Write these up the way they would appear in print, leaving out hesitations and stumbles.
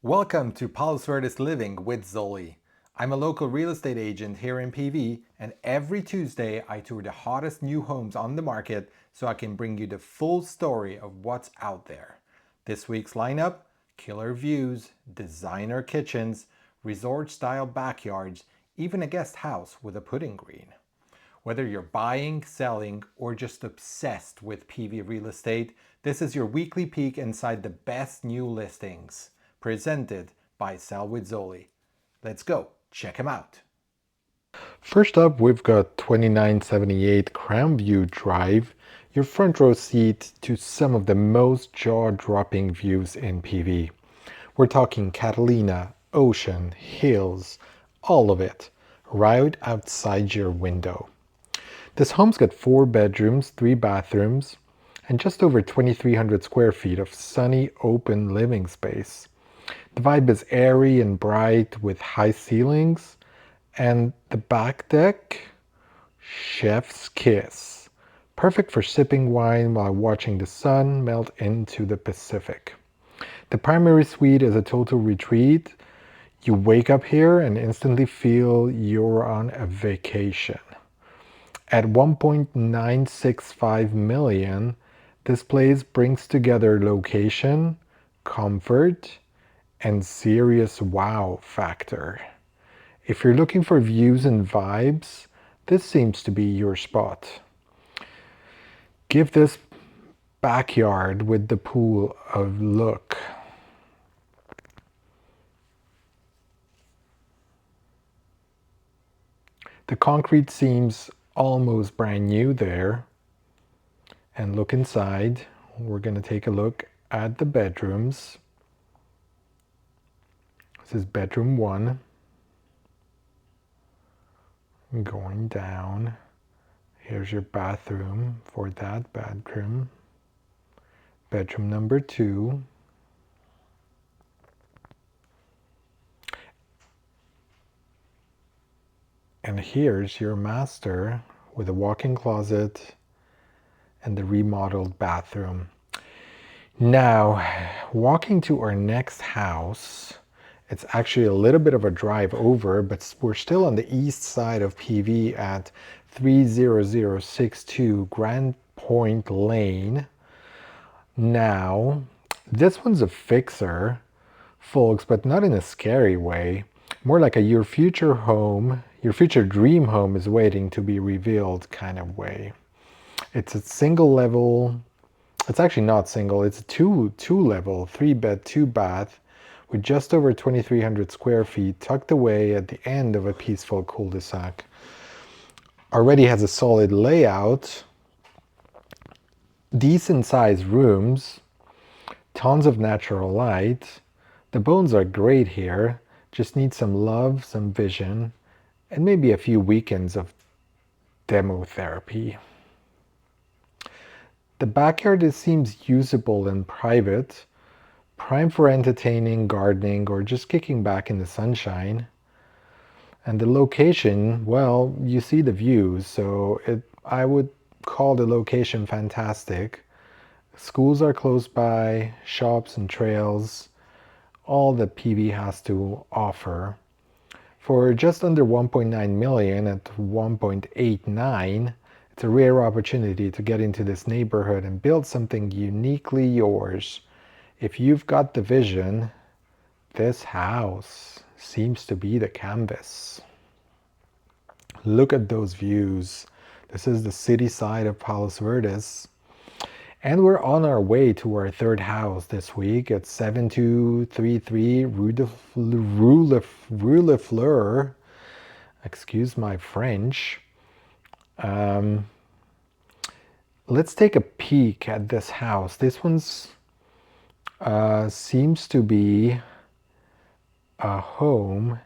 Welcome to Palos Verdes Living with Zoli. I'm a local real estate agent here in PV, and every Tuesday I tour the hottest new homes on the market so I can bring you the full story of what's out there. This week's lineup: killer views, designer kitchens, resort-style backyards, even a guest house with a putting green. Whether you're buying, selling, or just obsessed with PV real estate, this is your weekly peek inside the best new listings, presented by Sell with Zoli. Let's go, check them out. First up, we've got 2978 Crownview Drive, your front row seat to some of the most jaw-dropping views in PV. We're talking Catalina, ocean, hills, all of it, right outside your window. This home's got 4 bedrooms, 3 bathrooms, and just over 2,300 square feet of sunny, open living space. The vibe is airy and bright with high ceilings, and the back deck, chef's kiss. Perfect for sipping wine while watching the sun melt into the Pacific. The primary suite is a total retreat. You wake up here and instantly feel you're on a vacation. At 1.965 million, this place brings together location, comfort, and serious wow factor. If you're looking for views and vibes, this seems to be your spot. Give this backyard with the pool a look. The concrete seems almost brand new there. And look inside. We're going to take a look at the bedrooms. This is bedroom 1. Going down. Here's your bathroom for that bedroom. Bedroom number 2. And here's your master with a walk-in closet and the remodeled bathroom. Now, walking to our next house, it's actually a little bit of a drive over, but we're still on the east side of PV at 30062 Grandpoint Lane. Now, this one's a fixer, folks, but not in a scary way. More like your future home, your future dream home is waiting to be revealed kind of way. It's a single level, it's actually not single, it's a two level, 3 bed, 2 bath, with just over 2,300 square feet tucked away at the end of a peaceful cul-de-sac. Already has a solid layout, decent sized rooms, tons of natural light. The bones are great here, just need some love, some vision, and maybe a few weekends of demo therapy. The backyard seems usable and private, prime for entertaining, gardening, or just kicking back in the sunshine. And the location, well, you see the views, so I would call the location fantastic. Schools are close by, shops and trails, all that PV has to offer. For just under 1.9 million at 1.89, it's a rare opportunity to get into this neighborhood and build something uniquely yours. If you've got the vision, this house seems to be the canvas. Look at those views. This is the city side of Palos Verdes. And we're on our way to our third house this week at 7233 Rue La Fleur. Excuse my French. Let's take a peek at this house. This one's seems to be a home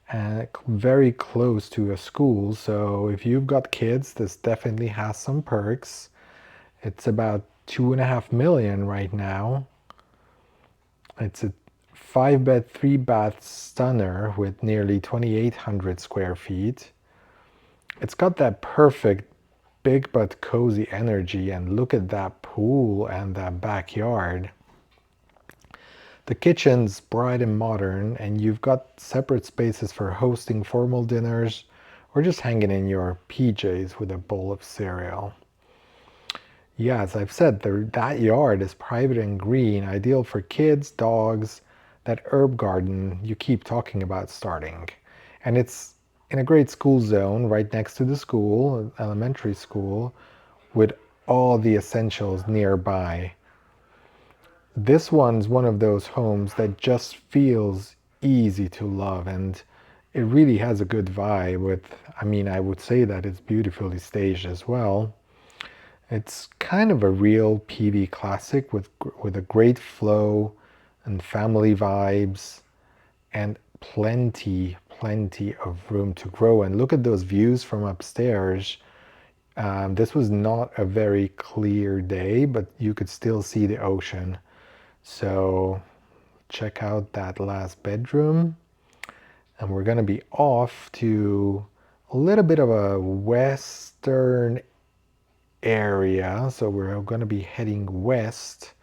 and very close to a school. So if you've got kids, this definitely has some perks. It's about 2.5 million right now. It's a 5 bed, 3 bath stunner with nearly 2,800 square feet. It's got that perfect big but cozy energy, and look at that pool and that backyard. The kitchen's bright and modern, and you've got separate spaces for hosting formal dinners or just hanging in your PJs with a bowl of cereal. Yeah, as I've said, that yard is private and green, ideal for kids, dogs, that herb garden you keep talking about starting. And it's in a great school zone right next to the school, elementary school, with all the essentials nearby. This one's one of those homes that just feels easy to love, and it really has a good vibe with, I mean, I would say that it's beautifully staged as well. It's kind of a real PV classic with a great flow and family vibes and plenty of room to grow. And look at those views from upstairs. This was not a very clear day, but you could still see the ocean. So check out that last bedroom. And we're going to be off to a little bit of a western area. So we're going to be heading west.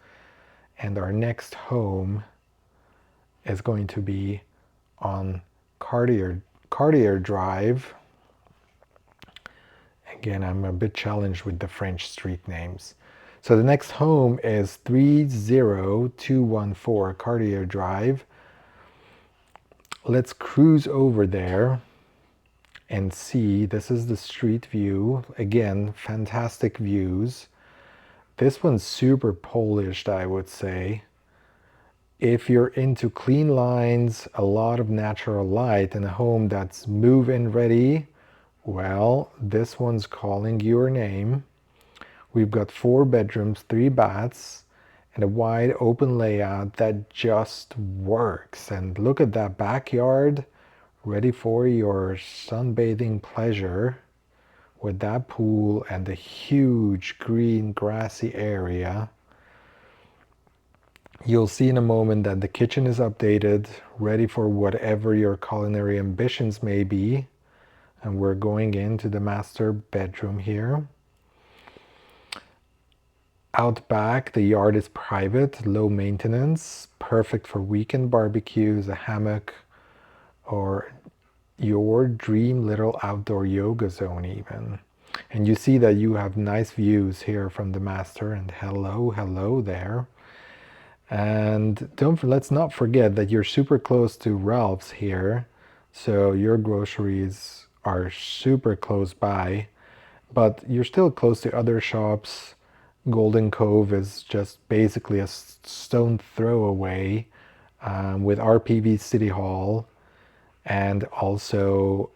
And our next home is going to be on Cartier Drive. Again, I'm a bit challenged with the French street names. So the next home is 30214 Cartier Drive. Let's cruise over there and see. This is the street view. Again, fantastic views. This one's super polished, I would say. If you're into clean lines, a lot of natural light, and a home that's move-in ready, well, this one's calling your name. We've got 4 bedrooms, 3 baths, and a wide open layout that just works. And look at that backyard, ready for your sunbathing pleasure with that pool and the huge green grassy area. You'll see in a moment that the kitchen is updated, ready for whatever your culinary ambitions may be. And we're going into the master bedroom here. Out back, the yard is private, low maintenance, perfect for weekend barbecues, a hammock, or your dream little outdoor yoga zone even. And you see that you have nice views here from the master, and hello there. And let's not forget that you're super close to Ralph's here, so your groceries are super close by, but you're still close to other shops. Golden Cove is just basically a stone throw away, with RPV City Hall and also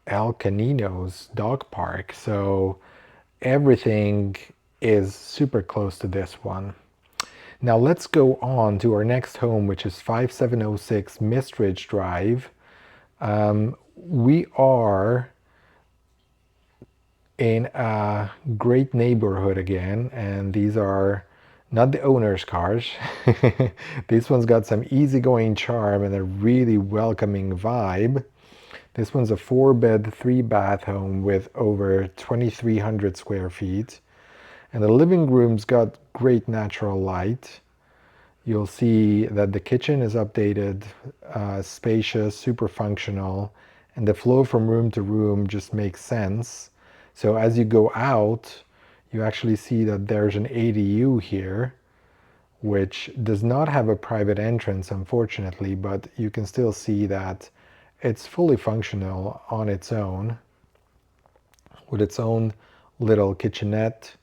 El Canino's dog park. So everything is super close to this one. Now let's go on to our next home, which is 5706 Mistridge Drive. We are in a great neighborhood again, and these are not the owner's cars. This one's got some easygoing charm and a really welcoming vibe. This one's a 4-bed, 3-bath home with over 2,300 square feet. And the living room's got great natural light. You'll see that the kitchen is updated, spacious, super functional, and the flow from room to room just makes sense. So as you go out, you actually see that there's an ADU here, which does not have a private entrance, unfortunately, but you can still see that it's fully functional on its own, with its own little kitchenette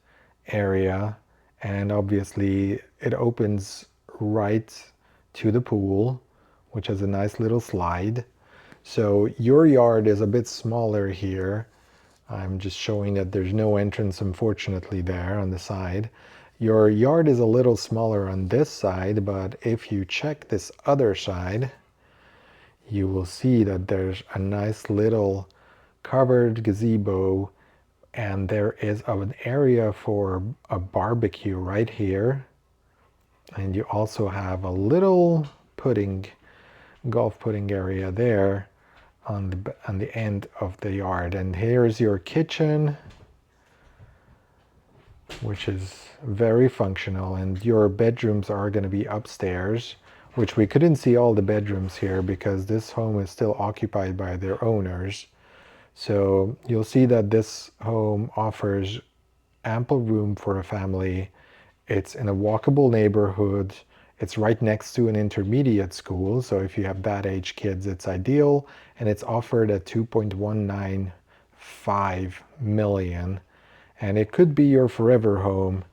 area, and obviously it opens right to the pool, which has a nice little slide. So your yard is a bit smaller here. I'm just showing that there's no entrance, unfortunately, there on the side. Your yard is a little smaller on this side, but if you check this other side, you will see that there's a nice little covered gazebo, and there is an area for a barbecue right here. And you also have a little golf putting area there on the end of the yard. And here's your kitchen, which is very functional, and your bedrooms are going to be upstairs. which we couldn't see all the bedrooms here because this home is still occupied by their owners. So you'll see that this home offers ample room for a family. It's in a walkable neighborhood. It's right next to an intermediate school, so if you have that age kids, it's ideal. And it's offered at 2.195 million. And it could be your forever home,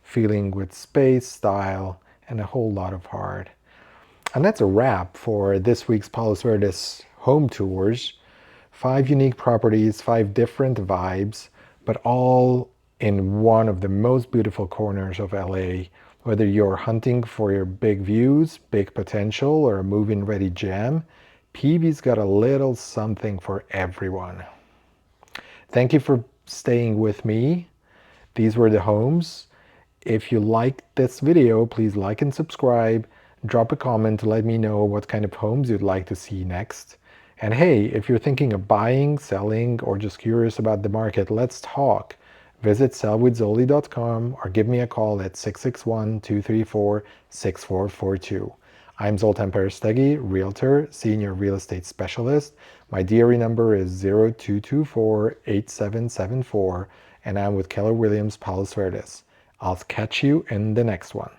feeling with space, style, and a whole lot of heart. And that's a wrap for this week's Palos Verdes home tours. 5 unique properties, 5 different vibes, but all in one of the most beautiful corners of LA. Whether you're hunting for your big views, big potential, or a move-in ready gem, PV's got a little something for everyone. Thank you for staying with me. These were the homes. If you liked this video, please like and subscribe. Drop a comment to let me know what kind of homes you'd like to see next. And hey, if you're thinking of buying, selling, or just curious about the market, let's talk. Visit sellwithzoli.com or give me a call at 661-234-6442. I'm Zoltan Perestegui, Realtor, Senior Real Estate Specialist. My DRE number is 0224-8774, and I'm with Keller Williams Palos Verdes. I'll catch you in the next one.